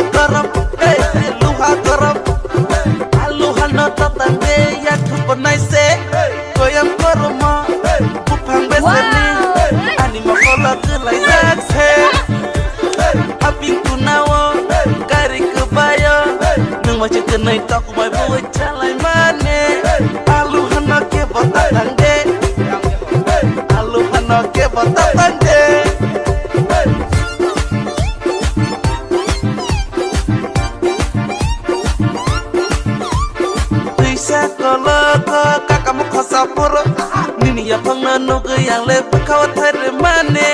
garam luha garam aluha no tatande ya thupanai se koyam korma kupang beseni anima kola kelai dakse aping kunawo kari kebayo nang macam kenai tak mai buat calai mane aluha no ke botatande aluha no ke botatande kakak mau khasa pura nini ya phang na no yang le pakhaw thare mane